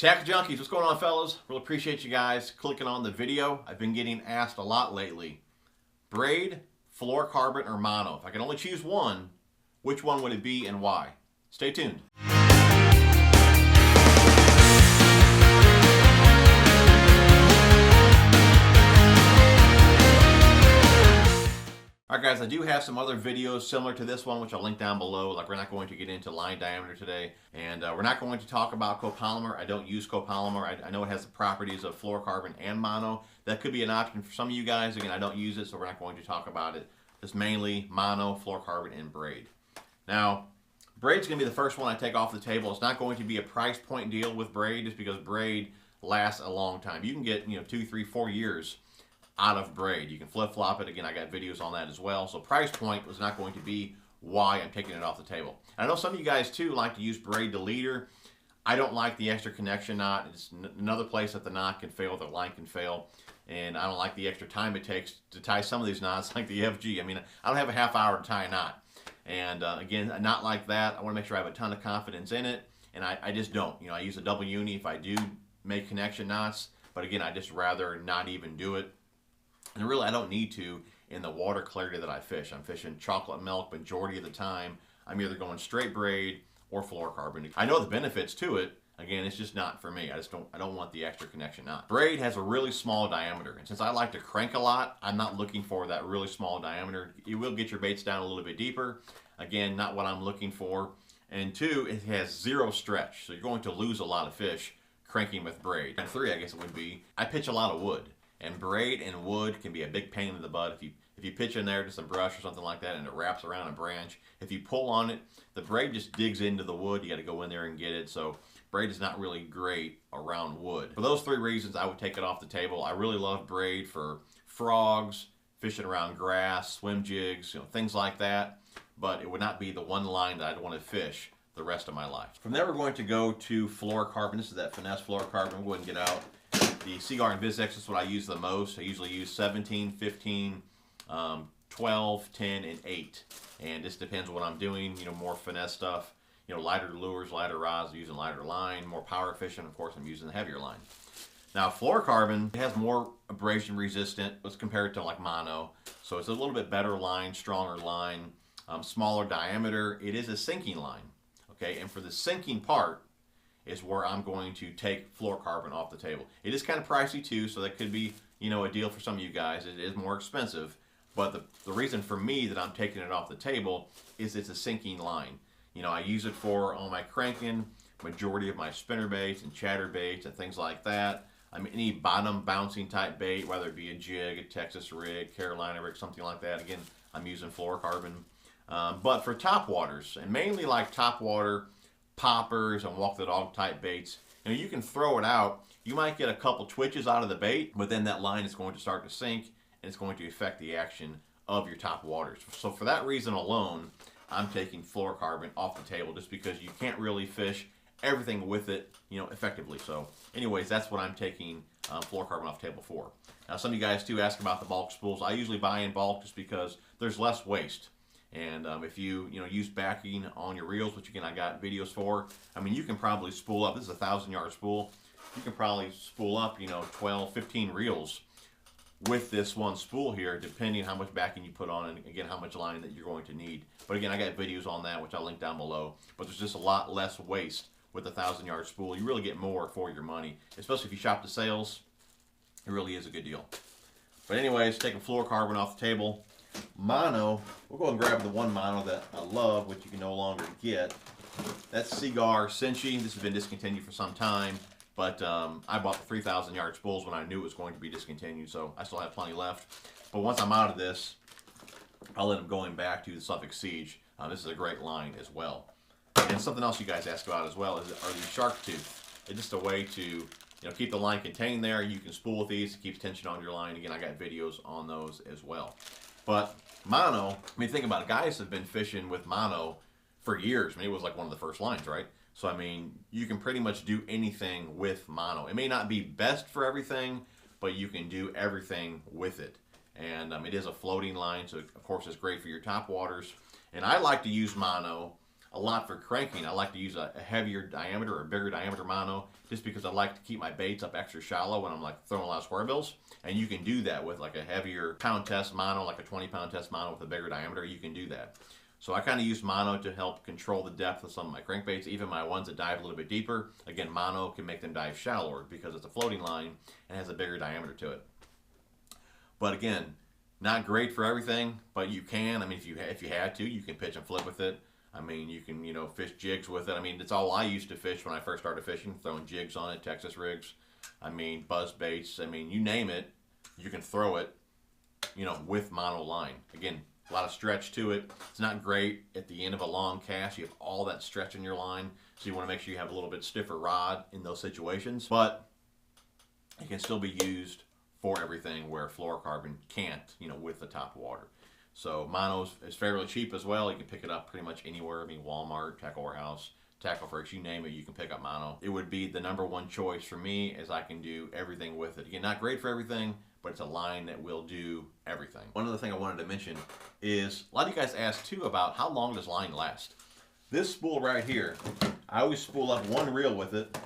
Tackle Junkies, what's going on, fellas? Really appreciate you guys clicking on the video. I've been getting asked a lot lately. Braid, fluorocarbon, or mono? If I could only choose one, which one would it be and why? Stay tuned. Alright guys, I do have some other videos similar to this one, which I'll link down below. Like, we're not going to get into line diameter today, and we're not going to talk about copolymer. I don't use copolymer. I know it has the properties of fluorocarbon and mono. That could be an option for some of you guys. Again, I don't use it, so we're not going to talk about it. It's mainly mono, fluorocarbon, and braid. Now, braid's going to be the first one I take off the table. It's not going to be a price point deal with braid, just because braid lasts a long time. You can get 2, 3, 4 years out of braid. You can flip-flop it. Again, I got videos on that as well. So price point was not going to be why I'm taking it off the table. I know some of you guys too like to use braid to leader. I don't like the extra connection knot. It's another place that the knot can fail, the line can fail, and I don't like the extra time it takes to tie some of these knots, like the FG. I mean, I don't have a half hour to tie a knot. And again, a knot like that, I want to make sure I have a ton of confidence in it, and I just don't. I use a double uni if I do make connection knots, but again, I just rather not even do it. And really, I don't need to in the water clarity that I fish. I'm fishing chocolate milk majority of the time. I'm either going straight braid or fluorocarbon. I know the benefits to it. Again, it's just not for me. I don't want the extra connection knot. Braid has a really small diameter, and since I like to crank a lot, I'm not looking for that really small diameter. It will get your baits down a little bit deeper. Again, not what I'm looking for. And 2, it has 0 stretch, so you're going to lose a lot of fish cranking with braid. And 3, I guess it would be, I pitch a lot of wood. And braid and wood can be a big pain in the butt. If you pitch in there just a brush or something like that and it wraps around a branch, if you pull on it, the braid just digs into the wood. You got to go in there and get it. So braid is not really great around wood. For those 3 reasons, I would take it off the table. I really love braid for frogs, fishing around grass, swim jigs, things like that. But it would not be the one line that I'd want to fish the rest of my life. From there, we're going to go to fluorocarbon. This is that Finesse Fluorocarbon. We'll go ahead and get out. The Cigar and VizX is what I use the most. I usually use 17, 15, 12, 10, and 8. And this depends what I'm doing. More finesse stuff. Lighter lures, lighter rods, I'm using lighter line. More power efficient, of course, I'm using the heavier line. Now, fluorocarbon has more abrasion resistant as compared to like mono. So it's a little bit better line, stronger line, smaller diameter. It is a sinking line. Okay, and for the sinking part is where I'm going to take fluorocarbon off the table. It is kind of pricey too, so that could be, a deal for some of you guys. It is more expensive, but the reason for me that I'm taking it off the table is it's a sinking line. I use it for all my cranking, majority of my spinner baits and chatter baits and things like that. I mean, any bottom bouncing type bait, whether it be a jig, a Texas rig, Carolina rig, something like that. Again, I'm using fluorocarbon. But for top waters, and mainly like top water, poppers and walk the dog type baits, you can throw it out. You might get a couple twitches out of the bait, but then that line is going to start to sink and it's going to affect the action of your top waters. So for that reason alone, I'm taking fluorocarbon off the table, just because you can't really fish everything with it, effectively. So anyways, that's what I'm taking fluorocarbon off the table for. Now, some of you guys too ask about the bulk spools. I usually buy in bulk just because there's less waste. And if you use backing on your reels, which again I got videos for, I mean, you can probably spool up. This is a 1,000-yard spool. You can probably spool up 12, 15 reels with this one spool here, depending how much backing you put on, and again how much line that you're going to need. But again, I got videos on that, which I'll link down below. But there's just a lot less waste with a 1,000-yard spool. You really get more for your money, especially if you shop the sales. It really is a good deal. But anyways, taking fluorocarbon off the table. Mono, we'll go and grab the one mono that I love, which you can no longer get. That's Cigar Cinchi. This has been discontinued for some time, but I bought the 3,000-yard spools when I knew it was going to be discontinued, so I still have plenty left. But once I'm out of this, I'll end up going back to the Suffolk Siege. This is a great line as well. And something else you guys asked about as well are these shark tooth. It's just a way to keep the line contained there. You can spool with these. It keeps tension on your line. Again, I got videos on those as well. But mono, I mean, think about it. Guys have been fishing with mono for years. I mean, it was like one of the first lines, right? So, I mean, you can pretty much do anything with mono. It may not be best for everything, but you can do everything with it. And it is a floating line, so of course it's great for your top waters. And I like to use mono a lot for cranking. I like to use a heavier diameter or a bigger diameter mono just because I like to keep my baits up extra shallow when I'm like throwing a lot of square bills. And you can do that with like a heavier pound test mono, like a 20-pound test mono with a bigger diameter. You can do that. So I kind of use mono to help control the depth of some of my crankbaits, even my ones that dive a little bit deeper. Again, mono can make them dive shallower because it's a floating line and has a bigger diameter to it. But again, not great for everything, but you can. I mean, if you had to, you can pitch and flip with it. I mean, you can, you know, fish jigs with it. I mean, it's all I used to fish when I first started fishing, throwing jigs on it, Texas rigs. I mean, buzz baits. I mean, you name it, you can throw it, you know, with mono line. Again, a lot of stretch to it. It's not great at the end of a long cast. You have all that stretch in your line, so you want to make sure you have a little bit stiffer rod in those situations. But it can still be used for everything where fluorocarbon can't, you know, with the top water. So mono is fairly cheap as well. You can pick it up pretty much anywhere. I mean, Walmart, Tackle Warehouse, Tackle Freaks, you name it, you can pick up mono. It would be the #1 choice for me, as I can do everything with it. Again, not great for everything, but it's a line that will do everything. One other thing I wanted to mention is a lot of you guys asked too about how long does line last. This spool right here, I always spool up one reel with it.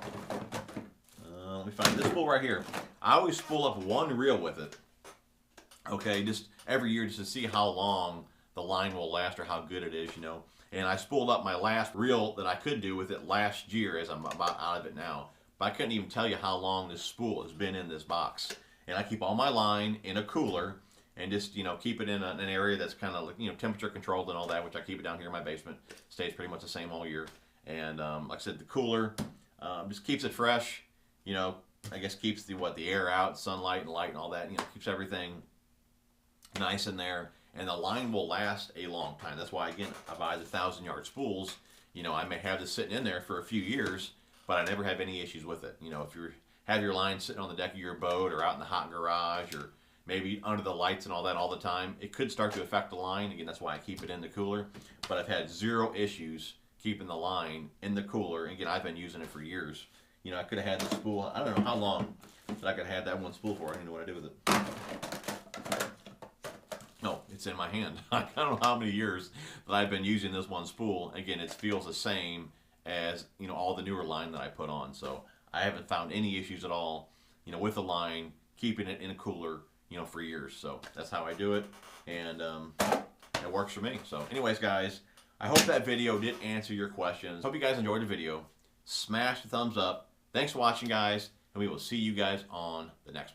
Let me find this spool right here. I always spool up one reel with it. Okay, just every year just to see how long the line will last or how good it is, you know. And I spooled up my last reel that I could do with it last year, as I'm about out of it now. But I couldn't even tell you how long this spool has been in this box. And I keep all my line in a cooler and just, you know, keep it in an area that's kind of, you know, temperature controlled and all that, which I keep it down here in my basement. Stays pretty much the same all year. And like I said, the cooler just keeps it fresh, you know, I guess keeps the air out, sunlight and light and all that, you know, keeps everything nice in there. And the line will last a long time. That's why, again, I buy the 1,000-yard spools. You know, I may have this sitting in there for a few years, but I never have any issues with it. You know, if you have your line sitting on the deck of your boat or out in the hot garage or maybe under the lights and all that all the time, it could start to affect the line. Again, that's why I keep it in the cooler. But I've had zero issues keeping the line in the cooler. Again, I've been using it for years. You know, I could have had the spool, I don't know how long that I could have had that one spool for. I don't know what I do with it. No, it's in my hand. I don't know how many years that I've been using this one spool. Again, it feels the same as, you know, all the newer line that I put on. So I haven't found any issues at all, you know, with the line, keeping it in a cooler, you know, for years. So that's how I do it, and it works for me. So anyways, guys, I hope that video did answer your questions. Hope you guys enjoyed the video. Smash the thumbs up. Thanks for watching, guys, and we will see you guys on the next one.